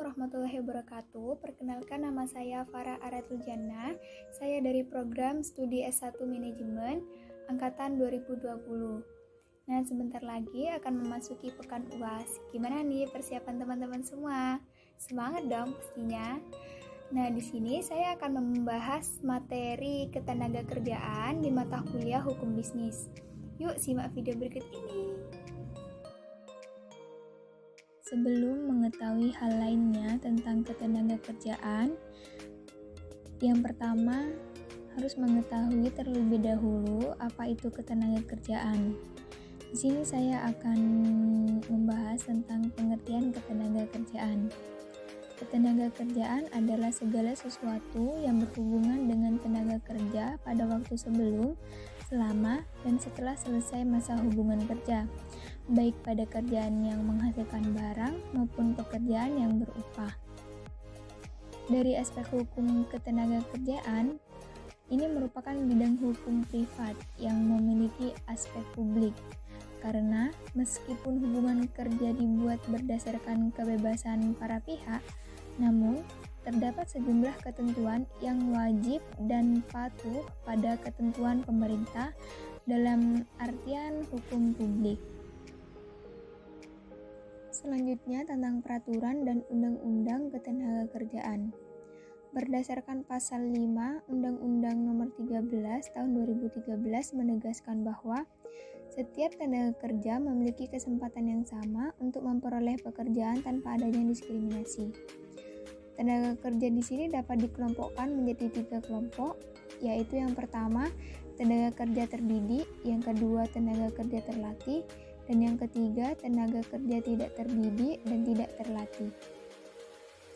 warahmatullahi wabarakatuh. Perkenalkan, nama saya Farah Aratul Jannah. Saya dari program studi S1 Manajemen angkatan 2020. Nah, sebentar lagi akan memasuki pekan UAS. Gimana nih persiapan teman-teman semua? Semangat dong pastinya. Nah, di sini saya akan membahas materi ketenagakerjaan di mata kuliah Hukum Bisnis. Yuk simak video berikut ini. Sebelum mengetahui hal lainnya tentang ketenagakerjaan, yang pertama harus mengetahui terlebih dahulu apa itu ketenagakerjaan. Di sini saya akan membahas tentang pengertian ketenagakerjaan. Ketenagakerjaan adalah segala sesuatu yang berhubungan dengan tenaga kerja pada waktu sebelum, selama, dan setelah selesai masa hubungan kerja, baik pada kerjaan yang menghasilkan barang maupun pekerjaan yang berupah. Dari aspek hukum ketenagakerjaan, ini merupakan bidang hukum privat yang memiliki aspek publik, karena meskipun hubungan kerja dibuat berdasarkan kebebasan para pihak, namun terdapat sejumlah ketentuan yang wajib dan patuh pada ketentuan pemerintah dalam artian hukum publik. Selanjutnya tentang peraturan dan undang-undang ketenagakerjaan. Berdasarkan pasal 5 Undang-Undang Nomor 13 Tahun 2013 menegaskan bahwa setiap tenaga kerja memiliki kesempatan yang sama untuk memperoleh pekerjaan tanpa adanya diskriminasi. Tenaga kerja di sini dapat dikelompokkan menjadi 3 kelompok, yaitu yang pertama, tenaga kerja terdidik, yang kedua, tenaga kerja terlatih, dan yang ketiga, tenaga kerja tidak terdidik dan tidak terlatih.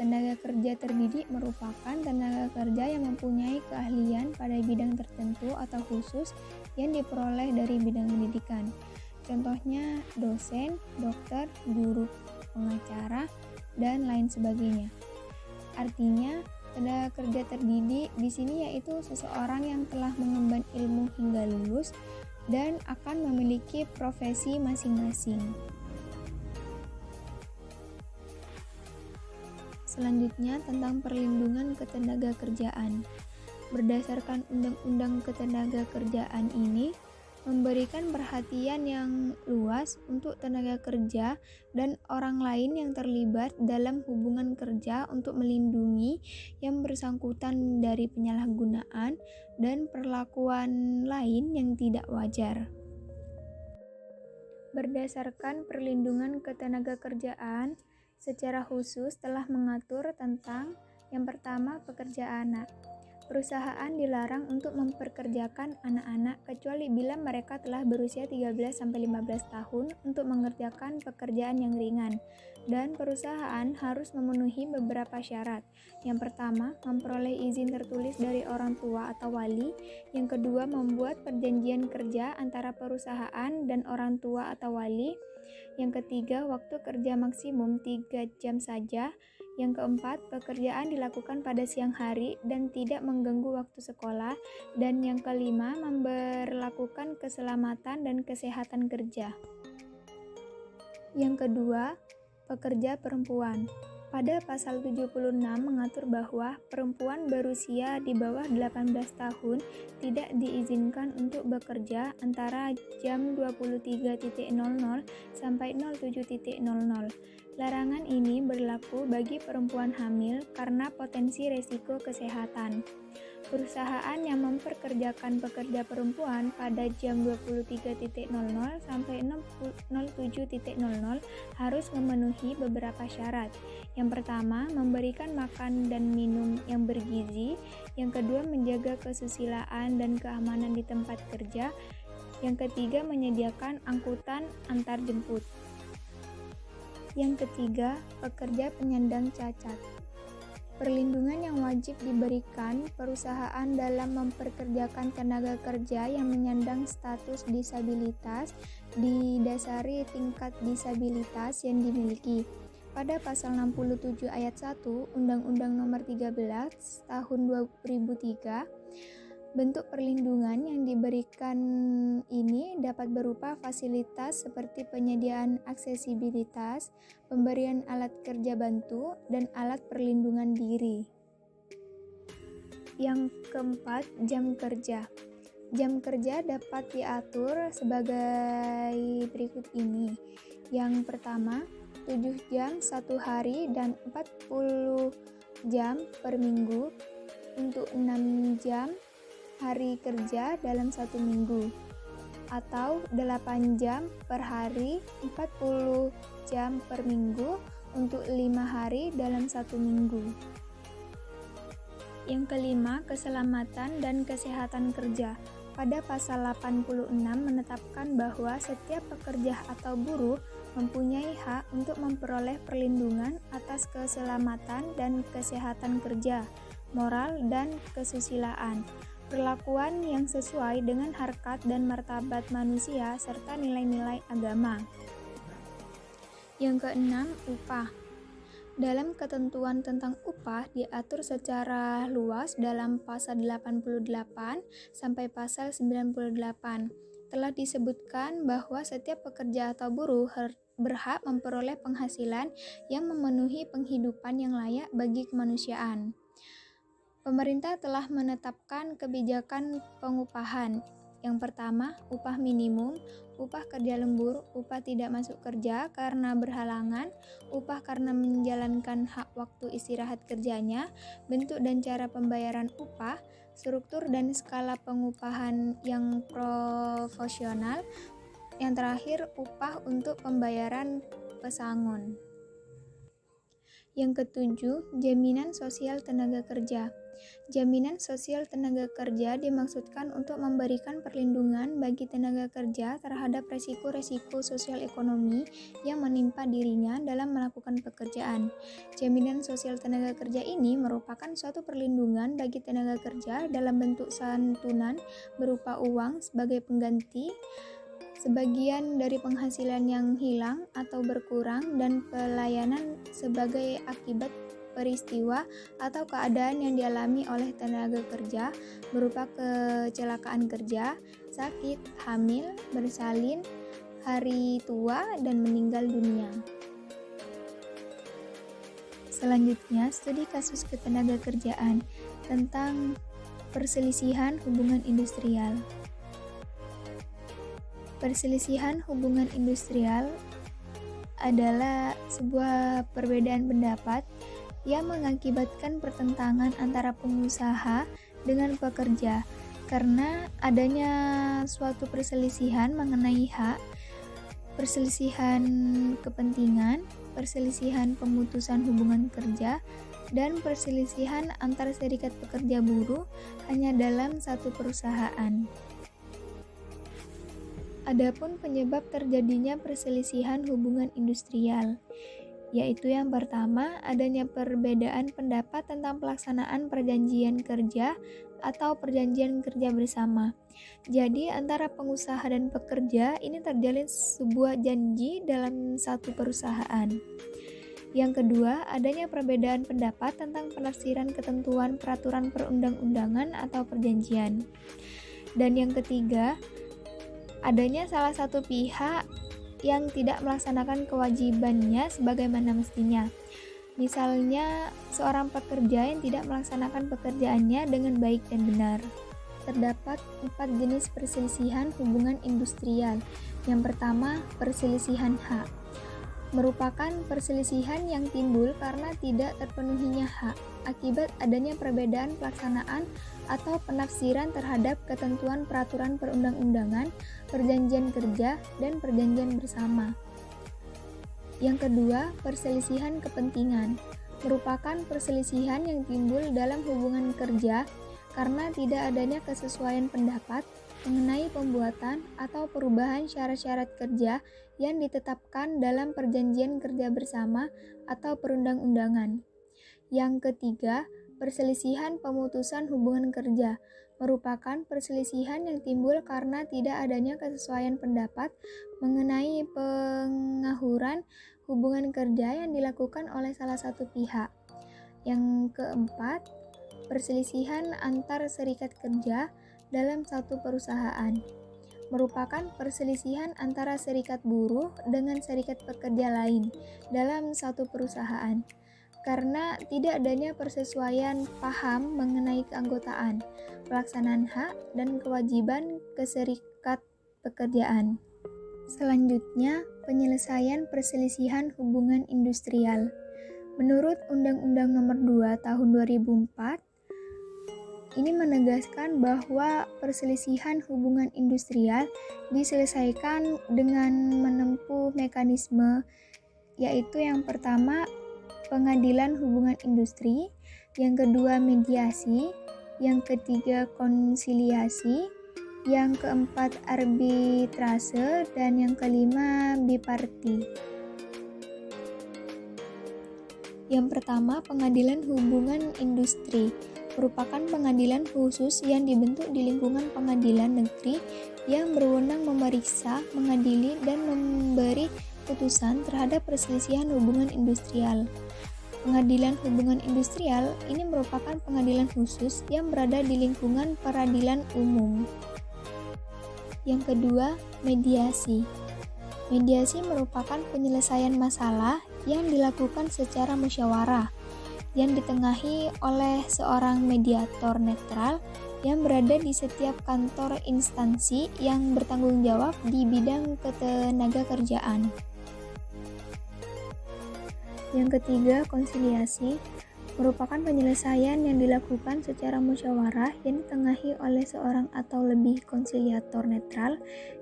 Tenaga kerja terdidik merupakan tenaga kerja yang mempunyai keahlian pada bidang tertentu atau khusus yang diperoleh dari bidang pendidikan. Contohnya dosen, dokter, guru, pengacara, dan lain sebagainya. Artinya, tenaga kerja terdidik di sini yaitu seseorang yang telah mengemban ilmu hingga lulus dan akan memiliki profesi masing-masing. Selanjutnya tentang perlindungan ketenagakerjaan. Berdasarkan Undang-Undang Ketenagakerjaan ini memberikan perhatian yang luas untuk tenaga kerja dan orang lain yang terlibat dalam hubungan kerja untuk melindungi yang bersangkutan dari penyalahgunaan dan perlakuan lain yang tidak wajar. Berdasarkan perlindungan ketenagakerjaan, secara khusus telah mengatur tentang yang pertama, pekerja anak. Perusahaan dilarang untuk memperkerjakan anak-anak kecuali bila mereka telah berusia 13-15 tahun untuk mengerjakan pekerjaan yang ringan, dan perusahaan harus memenuhi beberapa syarat. Yang pertama, memperoleh izin tertulis dari orang tua atau wali. Yang kedua, membuat perjanjian kerja antara perusahaan dan orang tua atau wali. Yang ketiga, waktu kerja maksimum 3 jam saja. Yang keempat, pekerjaan dilakukan pada siang hari dan tidak mengganggu waktu sekolah. Dan yang kelima, memberlakukan keselamatan dan kesehatan kerja. Yang kedua, pekerja perempuan. Pada pasal 76 mengatur bahwa perempuan berusia di bawah 18 tahun tidak diizinkan untuk bekerja antara jam 23.00 sampai 07.00. Larangan ini berlaku bagi perempuan hamil karena potensi resiko kesehatan. Perusahaan yang memperkerjakan pekerja perempuan pada jam 23.00 sampai 07.00 harus memenuhi beberapa syarat. Yang pertama, memberikan makan dan minum yang bergizi. Yang kedua, menjaga kesusilaan dan keamanan di tempat kerja. Yang ketiga, menyediakan angkutan antar jemput. Yang ketiga, pekerja penyandang cacat. Perlindungan yang wajib diberikan perusahaan dalam memperkerjakan tenaga kerja yang menyandang status disabilitas didasari tingkat disabilitas yang dimiliki. Pada pasal 67 ayat 1 Undang-Undang Nomor 13 Tahun 2003 Bentuk perlindungan yang diberikan ini dapat berupa fasilitas seperti penyediaan aksesibilitas, pemberian alat kerja bantu, dan alat perlindungan diri. Yang keempat, jam kerja. Jam kerja dapat diatur sebagai berikut ini. Yang pertama, 7 jam satu hari dan 40 jam per minggu untuk 6 jam hari kerja dalam satu minggu, atau 8 jam per hari 40 jam per minggu untuk 5 hari dalam satu minggu. Yang kelima, keselamatan dan kesehatan kerja. Pada pasal 86 menetapkan bahwa setiap pekerja atau buruh mempunyai hak untuk memperoleh perlindungan atas keselamatan dan kesehatan kerja, moral dan kesusilaan, perlakuan yang sesuai dengan harkat dan martabat manusia serta nilai-nilai agama. Yang keenam, upah. Dalam ketentuan tentang upah diatur secara luas dalam pasal 88 sampai pasal 98. Telah disebutkan bahwa setiap pekerja atau buruh berhak memperoleh penghasilan yang memenuhi penghidupan yang layak bagi kemanusiaan. Pemerintah telah menetapkan kebijakan pengupahan. Yang pertama, upah minimum, upah kerja lembur, upah tidak masuk kerja karena berhalangan, upah karena menjalankan hak waktu istirahat kerjanya, bentuk dan cara pembayaran upah, struktur dan skala pengupahan yang proporsional. Yang terakhir, upah untuk pembayaran pesangon. Yang ketujuh, jaminan sosial tenaga kerja. Jaminan sosial tenaga kerja dimaksudkan untuk memberikan perlindungan bagi tenaga kerja terhadap resiko-resiko sosial ekonomi yang menimpa dirinya dalam melakukan pekerjaan. Jaminan sosial tenaga kerja ini merupakan suatu perlindungan bagi tenaga kerja dalam bentuk santunan berupa uang sebagai pengganti sebagian dari penghasilan yang hilang atau berkurang, dan pelayanan sebagai akibat peristiwa atau keadaan yang dialami oleh tenaga kerja berupa kecelakaan kerja, sakit, hamil, bersalin, hari tua, dan meninggal dunia. Selanjutnya, studi kasus ketenaga kerjaan tentang perselisihan hubungan industrial. Perselisihan hubungan industrial adalah sebuah perbedaan pendapat yang mengakibatkan pertentangan antara pengusaha dengan pekerja karena adanya suatu perselisihan mengenai hak, perselisihan kepentingan, perselisihan pemutusan hubungan kerja, dan perselisihan antar serikat pekerja buruh hanya dalam satu perusahaan. Adapun penyebab terjadinya perselisihan hubungan industrial, yaitu yang pertama, adanya perbedaan pendapat tentang pelaksanaan perjanjian kerja atau perjanjian kerja bersama. Jadi antara pengusaha dan pekerja ini terjalin sebuah janji dalam satu perusahaan. Yang kedua, adanya perbedaan pendapat tentang penafsiran ketentuan peraturan perundang-undangan atau perjanjian. Dan yang ketiga, adanya salah satu pihak yang tidak melaksanakan kewajibannya sebagaimana mestinya. Misalnya, seorang pekerja yang tidak melaksanakan pekerjaannya dengan baik dan benar. Terdapat 4 jenis perselisihan hubungan industrial. Yang pertama, perselisihan hak. Merupakan perselisihan yang timbul karena tidak terpenuhinya hak akibat adanya perbedaan pelaksanaan atau penafsiran terhadap ketentuan peraturan perundang-undangan, perjanjian kerja, dan perjanjian bersama. Yang kedua, perselisihan kepentingan. Merupakan perselisihan yang timbul dalam hubungan kerja karena tidak adanya kesesuaian pendapat mengenai pembuatan atau perubahan syarat-syarat kerja yang ditetapkan dalam perjanjian kerja bersama atau perundang-undangan. Yang ketiga, perselisihan pemutusan hubungan kerja. Merupakan perselisihan yang timbul karena tidak adanya kesesuaian pendapat mengenai pengahuran hubungan kerja yang dilakukan oleh salah satu pihak. Yang keempat, perselisihan antar serikat kerja. dalam satu perusahaan. Merupakan perselisihan antara serikat buruh dengan serikat pekerja lain dalam satu perusahaan. Karena tidak adanya persesuaian paham mengenai keanggotaan, pelaksanaan hak, dan kewajiban keserikat pekerjaan. Selanjutnya, penyelesaian perselisihan hubungan industrial. Menurut Undang-Undang Nomor 2 Tahun 2004, ini menegaskan bahwa perselisihan hubungan industrial diselesaikan dengan menempuh mekanisme, yaitu yang pertama, pengadilan hubungan industri, yang kedua mediasi, yang ketiga konsiliasi, yang keempat arbitrase, dan yang kelima biparti. Yang pertama, pengadilan hubungan industri merupakan pengadilan khusus yang dibentuk di lingkungan pengadilan negeri yang berwenang memeriksa, mengadili, dan memberi putusan terhadap perselisihan hubungan industrial. Pengadilan hubungan industrial ini merupakan pengadilan khusus yang berada di lingkungan peradilan umum. Yang kedua, mediasi. Mediasi merupakan penyelesaian masalah yang dilakukan secara musyawarah, yang ditengahi oleh seorang mediator netral yang berada di setiap kantor instansi yang bertanggung jawab di bidang ketenagakerjaan. Yang ketiga, konsiliasi merupakan penyelesaian yang dilakukan secara musyawarah yang ditengahi oleh seorang atau lebih konsiliator netral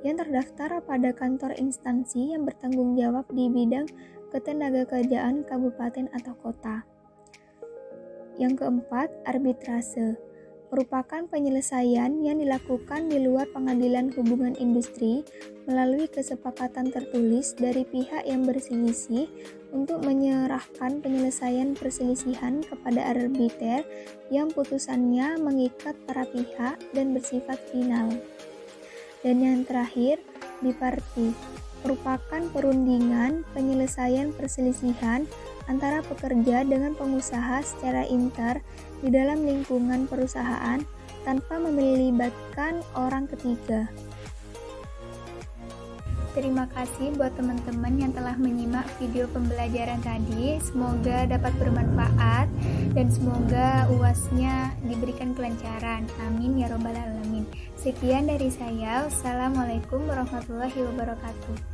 yang terdaftar pada kantor instansi yang bertanggung jawab di bidang ketenagakerjaan kabupaten atau kota. Yang keempat, arbitrase merupakan penyelesaian yang dilakukan di luar pengadilan hubungan industri melalui kesepakatan tertulis dari pihak yang berselisih untuk menyerahkan penyelesaian perselisihan kepada arbiter yang putusannya mengikat para pihak dan bersifat final. Dan yang terakhir, biparti merupakan perundingan penyelesaian perselisihan antara pekerja dengan pengusaha secara inter di dalam lingkungan perusahaan tanpa melibatkan orang ketiga. Terima kasih buat teman-teman yang telah menyimak video pembelajaran tadi. Semoga dapat bermanfaat dan semoga UAS-nya diberikan kelancaran. Amin ya robbal alamin. Sekian dari saya. Wassalamualaikum warahmatullahi wabarakatuh.